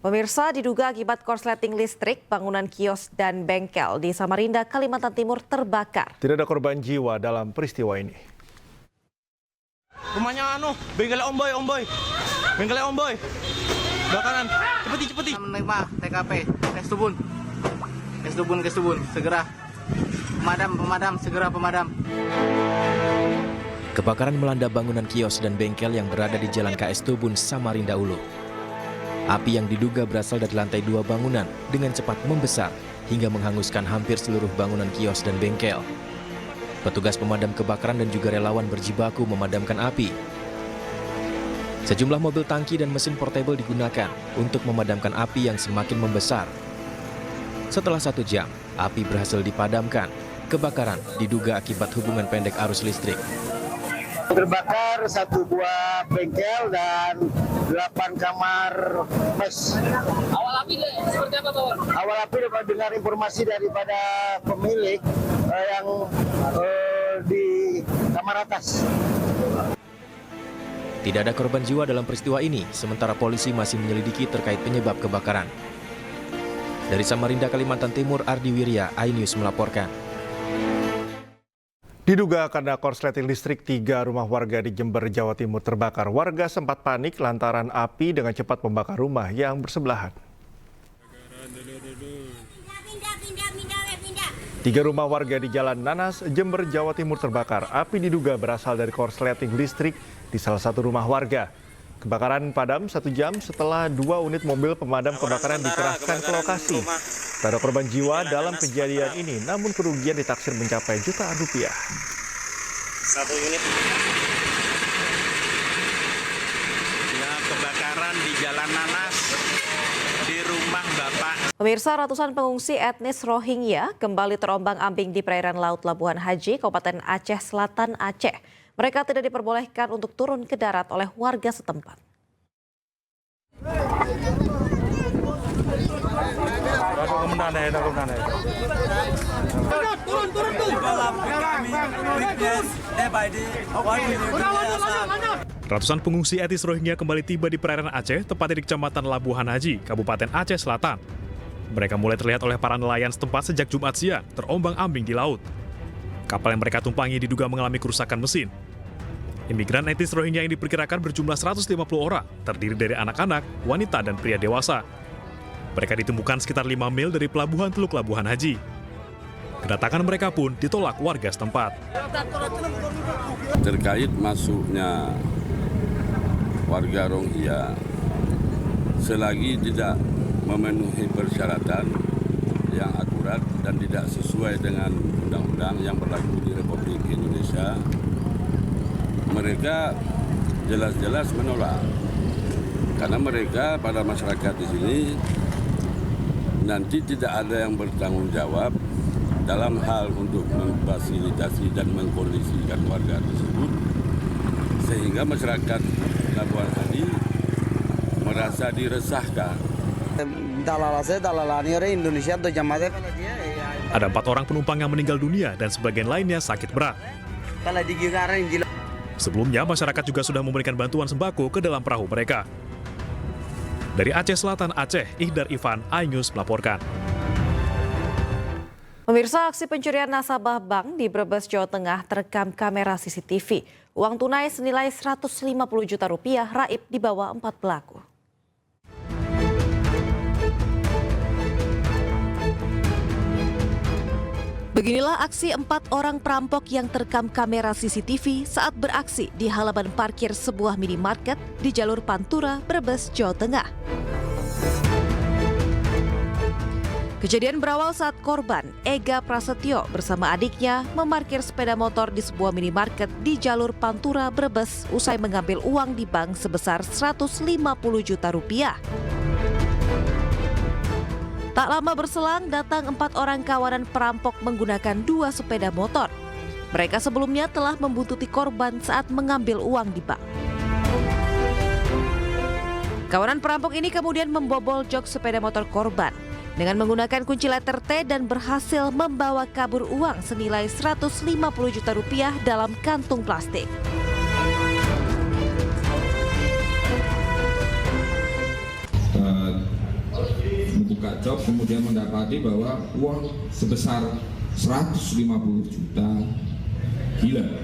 Pemirsa, diduga akibat korsleting listrik, bangunan kios dan bengkel di Samarinda, Kalimantan Timur terbakar. Tidak ada korban jiwa dalam peristiwa ini. Rumahnya bengkelnya Om Boy. Bengkelnya Om Boy. Bakaran. Cepeti. Menerima TKP, tes tubun, segera. Pemadam, segera pemadam. Kebakaran melanda bangunan kios dan bengkel yang berada di Jalan KS Tubun, Samarinda Ulu. Api yang diduga berasal dari lantai 2 bangunan dengan cepat membesar hingga menghanguskan hampir seluruh bangunan kios dan bengkel. Petugas pemadam kebakaran dan juga relawan berjibaku memadamkan api. Sejumlah mobil tangki dan mesin portable digunakan untuk memadamkan api yang semakin membesar. Setelah 1 jam, api berhasil dipadamkan. Kebakaran diduga akibat hubungan pendek arus listrik. Terbakar 1 buah bengkel dan 8 kamar mes. Awal api seperti apa, Bawon? Awal api dapat dengar informasi daripada pemilik yang di kamar atas. Tidak ada korban jiwa dalam peristiwa ini, sementara polisi masih menyelidiki terkait penyebab kebakaran. Dari Samarinda, Kalimantan Timur, Ardi Wirya, iNews melaporkan. Diduga karena korsleting listrik, 3 rumah warga di Jember, Jawa Timur terbakar. Warga sempat panik lantaran api dengan cepat membakar rumah yang bersebelahan. 3 rumah warga di Jalan Nanas, Jember, Jawa Timur terbakar. Api diduga berasal dari korsleting listrik di salah satu rumah warga. Kebakaran padam 1 jam setelah 2 unit mobil pemadam kebakaran dikerahkan ke lokasi. Tak ada korban jiwa dalam kejadian ini, namun kerugian ditaksir mencapai jutaan rupiah. 1 unit. Ya, kebakaran di Jalan Nanas di rumah Bapak. Pemirsa, ratusan pengungsi etnis Rohingya kembali terombang-ambing di perairan Laut Labuhan Haji, Kabupaten Aceh Selatan, Aceh. Mereka tidak diperbolehkan untuk turun ke darat oleh warga setempat. Ratusan pengungsi etnis Rohingya kembali tiba di perairan Aceh, tepatnya di Kecamatan Labuhan Haji, Kabupaten Aceh Selatan. Mereka mulai terlihat oleh para nelayan setempat sejak Jumat siang, terombang-ambing di laut. Kapal yang mereka tumpangi diduga mengalami kerusakan mesin. Imigran etnis Rohingya yang diperkirakan berjumlah 150 orang, terdiri dari anak-anak, wanita, dan pria dewasa. Mereka ditemukan sekitar 5 mil dari pelabuhan Teluk Labuhan Haji. Kedatangan mereka pun ditolak warga setempat. Terkait masuknya warga Rohingya, selagi tidak memenuhi persyaratan yang akurat dan tidak sesuai dengan undang-undang yang berlaku di Republik Indonesia, mereka jelas-jelas menolak. Karena mereka, pada masyarakat di sini, nanti tidak ada yang bertanggung jawab dalam hal untuk memfasilitasi dan mengkondisikan warga tersebut, sehingga masyarakat Labuan Haji merasa diresahkan. Ada 4 orang penumpang yang meninggal dunia dan sebagian lainnya sakit berat. Sebelumnya, masyarakat juga sudah memberikan bantuan sembako ke dalam perahu mereka. Dari Aceh Selatan, Aceh, Ihdar Ivan, iNews melaporkan. Pemirsa, aksi pencurian nasabah bank di Brebes, Jawa Tengah terekam kamera CCTV. Uang tunai senilai 150 juta rupiah raib dibawa 4 pelaku. Beginilah aksi 4 orang perampok yang terekam kamera CCTV saat beraksi di halaman parkir sebuah minimarket di jalur Pantura, Brebes, Jawa Tengah. Kejadian berawal saat korban, Ega Prasetyo bersama adiknya memarkir sepeda motor di sebuah minimarket di jalur Pantura, Brebes usai mengambil uang di bank sebesar 150 juta rupiah. Tak lama berselang, datang 4 orang kawanan perampok menggunakan 2 sepeda motor. Mereka sebelumnya telah membuntuti korban saat mengambil uang di bank. Kawanan perampok ini kemudian membobol jok sepeda motor korban dengan menggunakan kunci letter T dan berhasil membawa kabur uang senilai 150 juta rupiah dalam kantung plastik. membuka job, kemudian mendapati bahwa uang sebesar 150 juta hilang.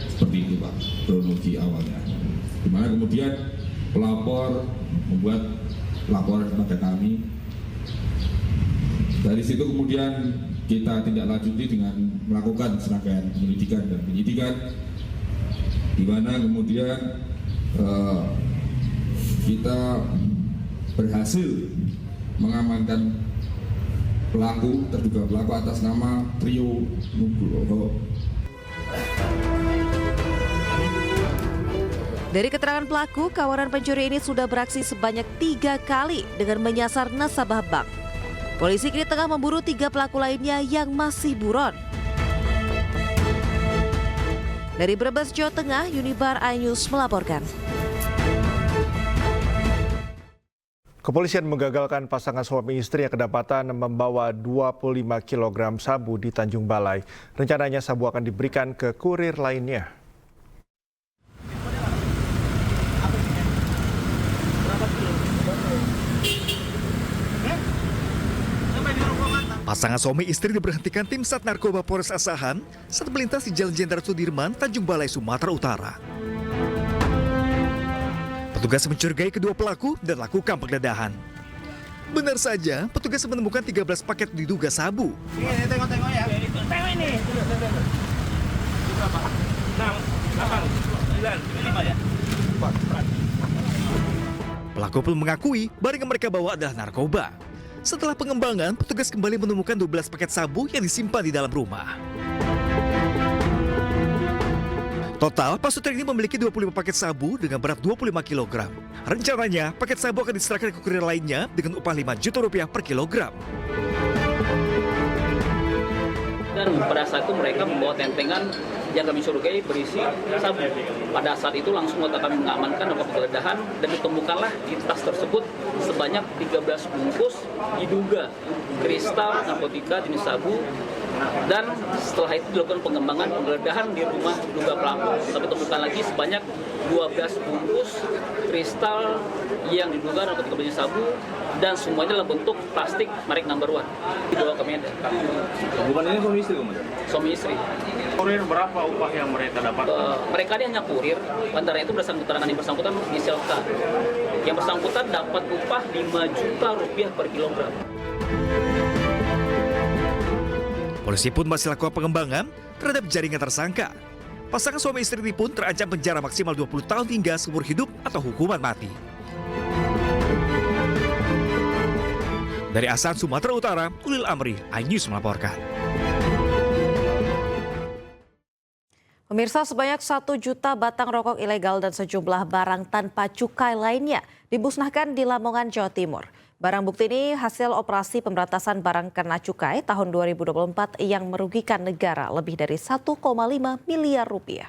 Seperti itu Pak, kronologi awalnya. Dimana kemudian pelapor membuat laporan kepada kami. Dari situ kemudian kita tindak lanjuti dengan melakukan serangkaian penyelidikan dan penyidikan, di mana kemudian kita berhasil mengamankan terduga pelaku atas nama Trio Nugroho. Dari keterangan pelaku, kawanan pencuri ini sudah beraksi sebanyak 3 kali dengan menyasar nasabah bank. Polisi kini tengah memburu 3 pelaku lainnya yang masih buron. Dari Brebes, Jawa Tengah, Unibar iNews melaporkan. Kepolisian menggagalkan pasangan suami istri yang kedapatan membawa 25 kg sabu di Tanjung Balai. Rencananya sabu akan diberikan ke kurir lainnya. Pasangan suami istri diberhentikan tim Sat Narkoba Polres Asahan saat melintas di Jalan Jenderal Sudirman, Tanjung Balai, Sumatera Utara. Petugas mencurigai kedua pelaku dan lakukan penggeledahan. Benar saja, petugas menemukan 13 paket diduga sabu. Tengok ya. Tengok ini. Berapa? 6, 8, 9, 5 ya. Pelaku pun mengakui barang yang mereka bawa adalah narkoba. Setelah pengembangan, petugas kembali menemukan 12 paket sabu yang disimpan di dalam rumah. Total, pasutri ini memiliki 25 paket sabu dengan berat 25 kg. Rencananya, paket sabu akan diserahkan ke kurir lainnya dengan upah Rp5 juta per kilogram. Dan pada saat itu mereka membawa tempengan yang kami curigai berisi sabu. Pada saat itu langsung kami mengamankan dan penggeledahan dan ditemukanlah di tas tersebut sebanyak 13 bungkus diduga kristal narkotika jenis sabu. Dan setelah itu dilakukan pengembangan penggeledahan di rumah diduga pelaku. Kami temukan lagi sebanyak 12 bungkus kristal yang diduga narkotika jenis sabu dan semuanya dalam bentuk plastik merek number 1. Dibawa ke Medan. Bukan ini suami istri, Mas? Suami istri. Kurir berapa upah yang mereka dapat? Mereka ini hanya kurir, antara itu berdasarkan keterangan yang bersangkutan inisial K. Yang bersangkutan dapat upah Rp5 juta per kilogram. Polisi pun masih lakukan pengembangan terhadap jaringan tersangka. Pasangan suami istri ini pun terancam penjara maksimal 20 tahun hingga seumur hidup atau hukuman mati. Dari Asahan, Sumatera Utara, Ulil Amri, iNews melaporkan. Pemirsa, sebanyak 1 juta batang rokok ilegal dan sejumlah barang tanpa cukai lainnya dimusnahkan di Lamongan, Jawa Timur. Barang bukti ini hasil operasi pemberantasan barang kena cukai tahun 2024 yang merugikan negara lebih dari 1,5 miliar rupiah.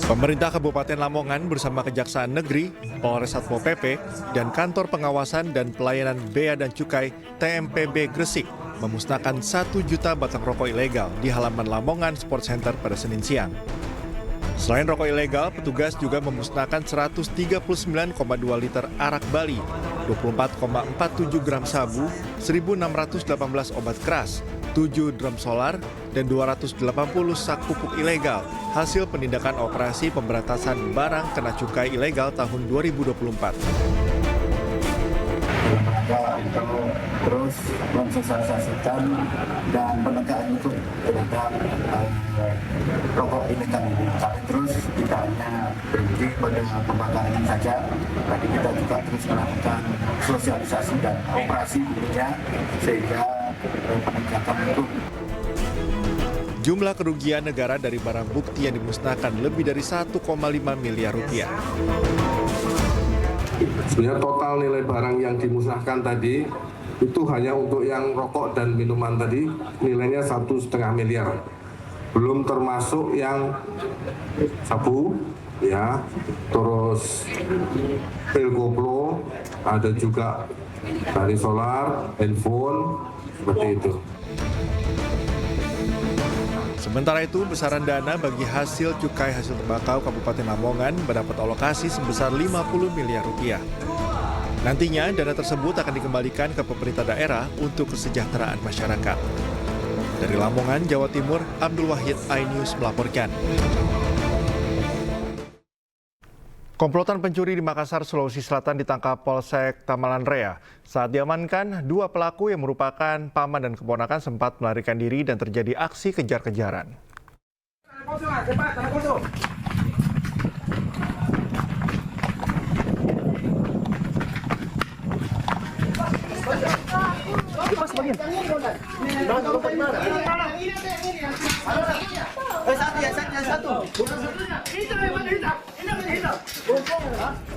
Pemerintah Kabupaten Lamongan bersama Kejaksaan Negeri, Polres Satpol PP, dan Kantor Pengawasan dan Pelayanan Bea dan Cukai TMPB Gresik memusnahkan 1 juta batang rokok ilegal di halaman Lamongan Sport Center pada Senin siang. Selain rokok ilegal, petugas juga memusnahkan 139,2 liter arak Bali, 24,47 gram sabu, 1.618 obat keras, 7 drum solar, dan 280 sak pupuk ilegal, hasil penindakan operasi pemberantasan barang kena cukai ilegal tahun 2024. Untuk terus mensosialisasikan dan penegakan hukum terhadap rokok ilegal ini. Kami terus tidak hanya berhenti pada pembakaran saja, tapi kita juga terus melakukan sosialisasi dan operasi dirinya sehingga penegakan hukum. Jumlah kerugian negara dari barang bukti yang dimusnahkan lebih dari 1,5 miliar rupiah. Sebenarnya total nilai barang yang dimusnahkan tadi itu hanya untuk yang rokok dan minuman tadi nilainya 1,5 miliar. Belum termasuk yang sabu, ya, terus pil koplo, ada juga tali solar, handphone, seperti itu. Sementara itu, besaran dana bagi hasil cukai hasil tembakau Kabupaten Lamongan mendapat alokasi sebesar 50 miliar rupiah. Nantinya, dana tersebut akan dikembalikan ke pemerintah daerah untuk kesejahteraan masyarakat. Dari Lamongan, Jawa Timur, Abdul Wahid, iNews melaporkan. Komplotan pencuri di Makassar, Sulawesi Selatan ditangkap Polsek Tamalan Rea. Saat diamankan, 2 pelaku yang merupakan paman dan keponakan sempat melarikan diri dan terjadi aksi kejar-kejaran.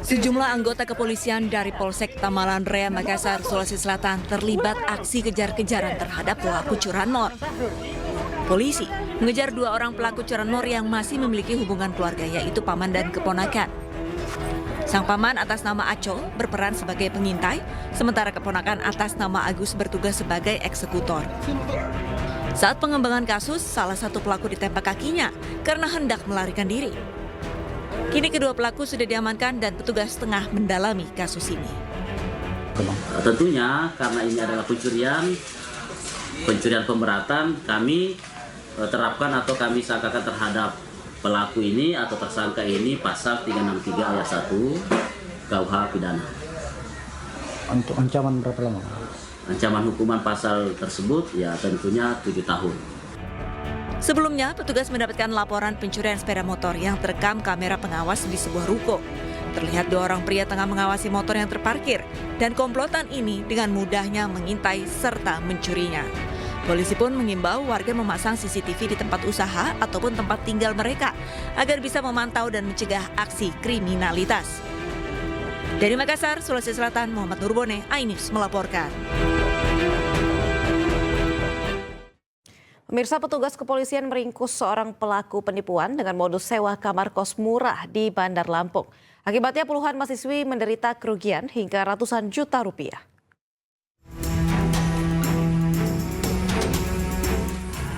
Sejumlah anggota kepolisian dari Polsek Tamalan Rea, Makassar, Sulawesi Selatan terlibat aksi kejar-kejaran terhadap pelaku curanmor. Polisi mengejar 2 orang pelaku curanmor yang masih memiliki hubungan keluarga, yaitu paman dan keponakan. Sang paman atas nama Aco berperan sebagai pengintai, sementara keponakan atas nama Agus bertugas sebagai eksekutor. Saat pengembangan kasus, salah satu pelaku ditembak kakinya karena hendak melarikan diri. Kini kedua pelaku sudah diamankan dan petugas tengah mendalami kasus ini. Tentunya karena ini adalah pencurian pemberatan, kami terapkan atau kami sangkakan terhadap pelaku ini atau tersangka ini pasal 363 ayat 1 KUH pidana. Untuk ancaman berapa lama? Ancaman hukuman pasal tersebut ya tentunya 7 tahun. Sebelumnya, petugas mendapatkan laporan pencurian sepeda motor yang terekam kamera pengawas di sebuah ruko. Terlihat 2 orang pria tengah mengawasi motor yang terparkir, dan komplotan ini dengan mudahnya mengintai serta mencurinya. Polisi pun mengimbau warga memasang CCTV di tempat usaha ataupun tempat tinggal mereka agar bisa memantau dan mencegah aksi kriminalitas. Dari Makassar, Sulawesi Selatan, Muhammad Nurbone, iNews melaporkan. Pemirsa, petugas kepolisian meringkus seorang pelaku penipuan dengan modus sewa kamar kos murah di Bandar Lampung. Akibatnya puluhan mahasiswi menderita kerugian hingga ratusan juta rupiah.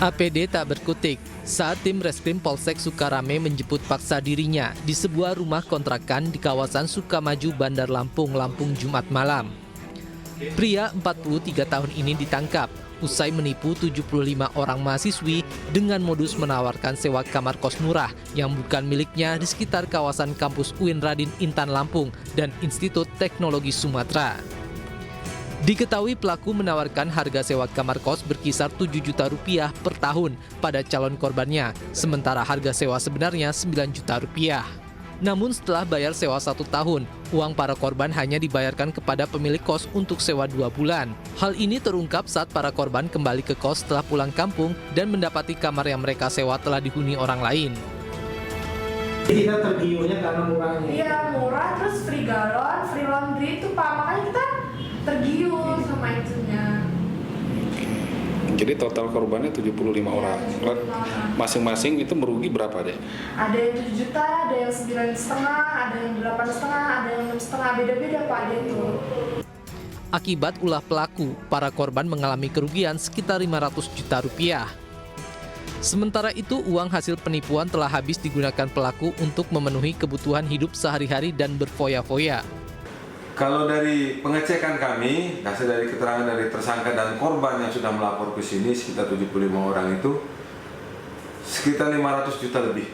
APD tak berkutik saat tim Reskrim Polsek Sukarame menjemput paksa dirinya di sebuah rumah kontrakan di kawasan Sukamaju, Bandar Lampung, Jumat malam. Pria 43 tahun ini ditangkap usai menipu 75 orang mahasiswi dengan modus menawarkan sewa kamar kos murah yang bukan miliknya di sekitar kawasan kampus UIN Radin Intan Lampung dan Institut Teknologi Sumatera. Diketahui pelaku menawarkan harga sewa kamar kos berkisar 7 juta rupiah per tahun pada calon korbannya, sementara harga sewa sebenarnya 9 juta rupiah. Namun setelah bayar sewa 1 tahun, uang para korban hanya dibayarkan kepada pemilik kos untuk sewa 2 bulan. Hal ini terungkap saat para korban kembali ke kos setelah pulang kampung dan mendapati kamar yang mereka sewa telah dihuni orang lain. Kita tergiurnya karena murahnya. Iya, murah, terus free galon, free laundry itu Pak, makanya kita tergiur sama itunya. Jadi total korbannya 75 orang. Masing-masing itu merugi berapa deh? Ada yang 7 juta, ada yang 9,5, ada yang 8,5, ada yang 6,5, beda-beda Pak ada itu. Akibat ulah pelaku, para korban mengalami kerugian sekitar 500 juta rupiah. Sementara itu, uang hasil penipuan telah habis digunakan pelaku untuk memenuhi kebutuhan hidup sehari-hari dan berfoya-foya. Kalau dari pengecekan kami, hasil dari keterangan dari tersangka dan korban yang sudah melapor ke sini, sekitar 75 orang itu, sekitar 500 juta lebih.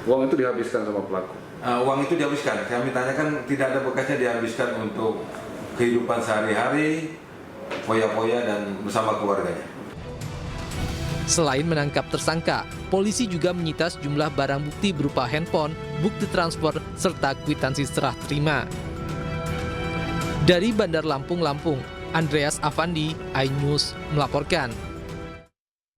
Uang itu dihabiskan sama pelaku? Uang itu dihabiskan. Kami tanyakan tidak ada bekasnya dihabiskan untuk kehidupan sehari-hari, foya-foya dan bersama keluarganya. Selain menangkap tersangka, polisi juga menyita sejumlah barang bukti berupa handphone, bukti transfer, serta kwitansi serah terima. Dari Bandar Lampung, Andreas Avandi, iNews melaporkan.